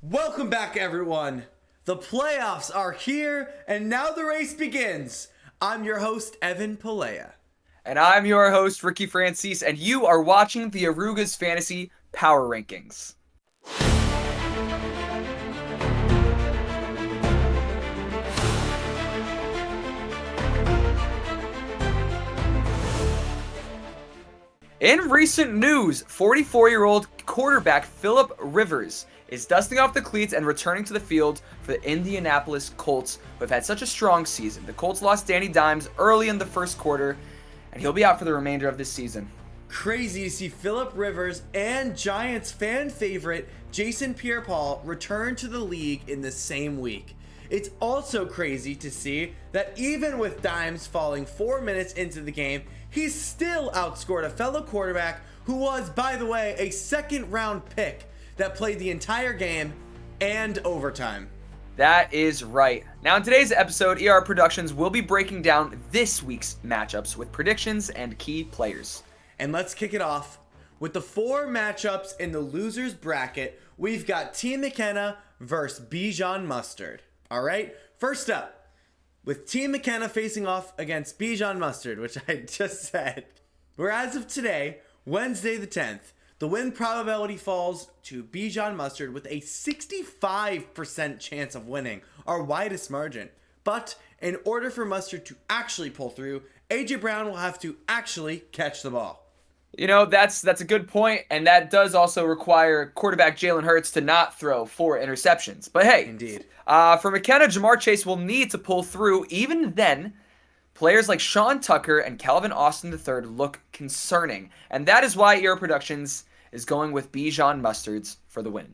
Welcome back, everyone. The playoffs are here, and now the race begins. I'm your host, Evan Palea. And I'm your host, Ricky Francis, and you are watching the Arugas Fantasy Power Rankings. In recent news, 44-year-old quarterback Philip Rivers is dusting off the cleats and returning to the field for the Indianapolis Colts, who have had such a strong season. The Colts lost Danny Dimes early in the first quarter, and he'll be out for the remainder of this season. Crazy to see Philip Rivers and Giants fan favorite Jason Pierre-Paul return to the league in the same week. It's also crazy to see that even with Dimes falling 4 minutes into the game, he still outscored a fellow quarterback who was, by the way, a second-round pick that played the entire game and overtime. That is right. Now in today's episode, ER Productions will be breaking down this week's matchups with predictions and key players. And let's kick it off with the 4 matchups in the losers bracket. We've got Team McKenna versus Bijan Mustard. All right, first up, with Team McKenna facing off against Bijan Mustard, which I just said. Where as of today, Wednesday the 10th, the win probability falls to Bijan Mustard with a 65% chance of winning, our widest margin. But in order for Mustard to actually pull through, AJ Brown will have to actually catch the ball. You know, that's a good point, and that does also require quarterback Jalen Hurts to not throw 4 interceptions. But hey, Indeed. For McKenna, Jamar Chase will need to pull through. Even then, players like Sean Tucker and Calvin Austin III look concerning, and that is why ER Productions is going with Bijan Mustards for the win.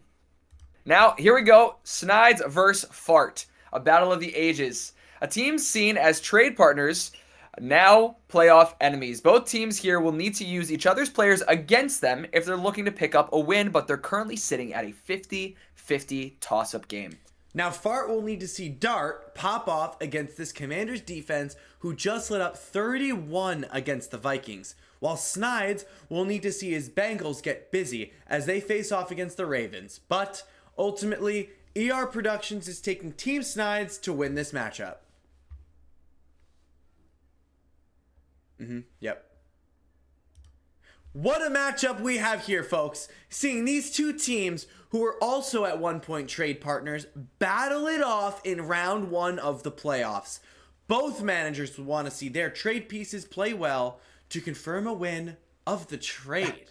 Now, here we go. Snides versus Fart, a battle of the ages. A team seen as trade partners, now playoff enemies. Both teams here will need to use each other's players against them if they're looking to pick up a win, but they're currently sitting at a 50-50 toss-up game. Now, Fart will need to see Dart pop off against this Commanders defense who just let up 31 against the Vikings, while Snides will need to see his Bengals get busy as they face off against the Ravens. But ultimately, ER Productions is taking Team Snides to win this matchup. Yep. What a matchup we have here, folks. Seeing these two teams, who were also at one point trade partners, battle it off in round 1 of the playoffs. Both managers would want to see their trade pieces play well to confirm a win of the trade.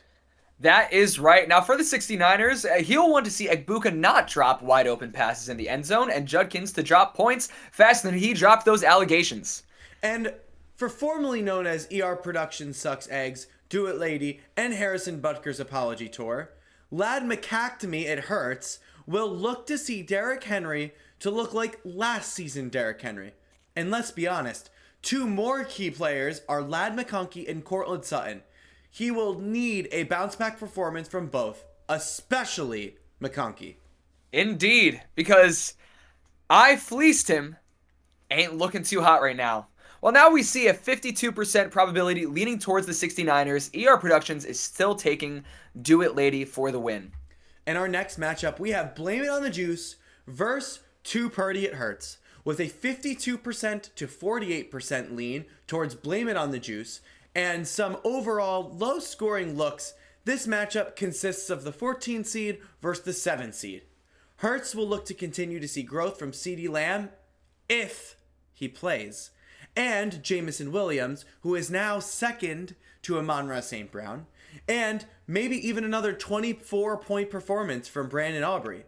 That is right. Now for the 69ers, he'll want to see Egbuka not drop wide open passes in the end zone and Judkins to drop points faster than he dropped those allegations. And for formerly known as ER Productions Sucks Eggs, Do It Lady, and Harrison Butker's Apology Tour, Lad McCactamy It Hurts will look to see Derrick Henry to look like last season Derrick Henry. And let's be honest, 2 more key players are Lad McConkey and Cortland Sutton. He will need a bounce back performance from both, especially McConkey. Indeed, because I fleeced him. Ain't looking too hot right now. Well, now we see a 52% probability leaning towards the 69ers. ER Productions is still taking Do It Lady for the win. In our next matchup, we have Blame It on the Juice versus Too Purdy It Hurts, with a 52% to 48% lean towards Blame It on the Juice, and some overall low-scoring looks. This matchup consists of the 14 seed versus the 7 seed. Hurts will look to continue to see growth from CeeDee Lamb if he plays, and Jamison Williams, who is now second to Amon-Ra St. Brown, and maybe even another 24-point performance from Brandon Aubrey.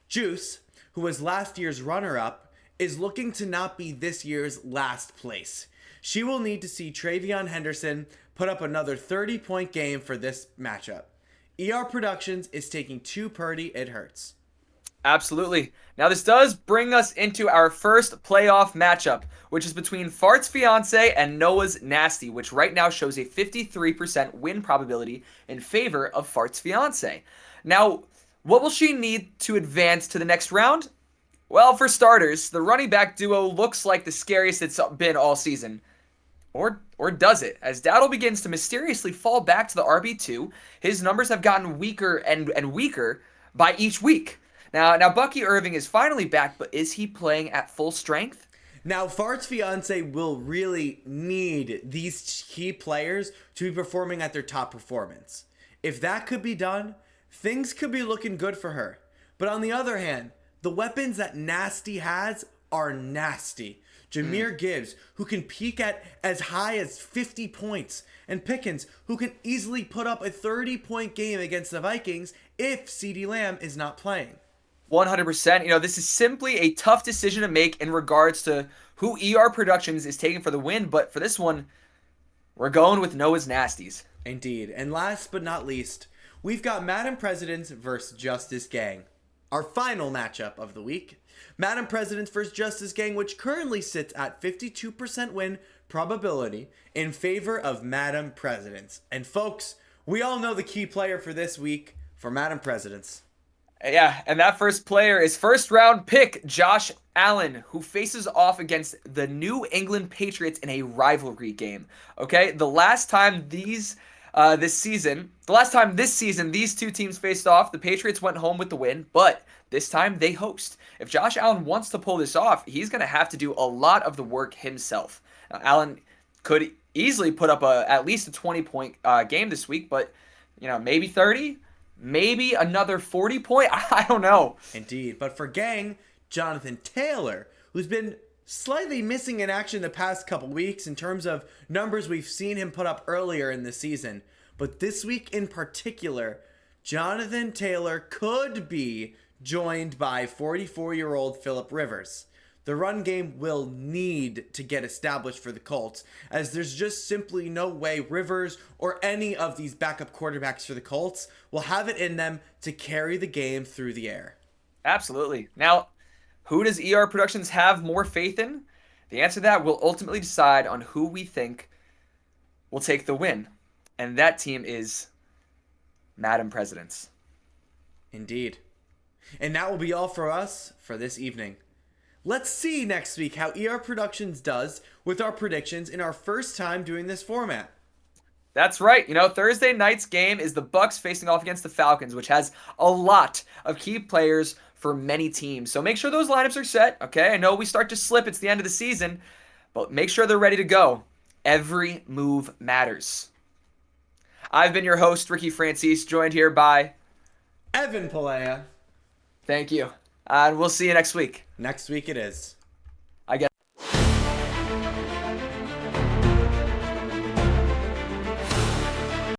Juice, who was last year's runner-up, is looking to not be this year's last place. She will need to see Travion Henderson put up another 30-point game for this matchup. ER Productions is taking Too Purdy It Hurts. Absolutely. Now this does bring us into our first playoff matchup, which is between Fart's fiance and Noah's Nasty, which right now shows a 53% win probability in favor of Fart's fiance. Now, what will she need to advance to the next round? Well, for starters, the running back duo looks like the scariest it's been all season. Or does it? As Dowdle begins to mysteriously fall back to the RB2, his numbers have gotten weaker and weaker by each week. Now Bucky Irving is finally back, but is he playing at full strength? Now, Fart's fiance will really need these key players to be performing at their top performance. If that could be done, things could be looking good for her. But on the other hand, the weapons that Nasty has are nasty. Jahmyr Gibbs, who can peak at as high as 50 points, and Pickens, who can easily put up a 30-point game against the Vikings if CeeDee Lamb is not playing. 100%. This is simply a tough decision to make in regards to who ER Productions is taking for the win, but for this one, we're going with Noah's Nasties. Indeed. And last but not least, we've got Madam Presidents versus Justice Gang. Our final matchup of the week. Madam Presidents versus Justice Gang, which currently sits at 52% win probability in favor of Madam Presidents. And folks, we all know the key player for this week for Madam Presidents. Yeah, and that first player is first-round pick Josh Allen, who faces off against the New England Patriots in a rivalry game. Okay, the last time this season, these two teams faced off, the Patriots went home with the win, but this time they host. If Josh Allen wants to pull this off, he's going to have to do a lot of the work himself. Now, Allen could easily put up at least a 20-point game this week, but maybe 30. Maybe another 40-point? I don't know. Indeed. But for Gang, Jonathan Taylor, who's been slightly missing in action the past couple weeks in terms of numbers we've seen him put up earlier in the season. But this week in particular, Jonathan Taylor could be joined by 44-year-old Phillip Rivers. The run game will need to get established for the Colts, as there's just simply no way Rivers or any of these backup quarterbacks for the Colts will have it in them to carry the game through the air. Absolutely. Now, who does ER Productions have more faith in? The answer to that will ultimately decide on who we think will take the win. And that team is Madam Presidents. Indeed. And that will be all for us for this evening. Let's see next week how ER Productions does with our predictions in our first time doing this format. That's right. Thursday night's game is the Bucks facing off against the Falcons, which has a lot of key players for many teams. So make sure those lineups are set, okay? I know we start to slip. It's the end of the season, but make sure they're ready to go. Every move matters. I've been your host, Ricky Francis, joined here by Evan Palea. Thank you. And we'll see you next week. Next week it is.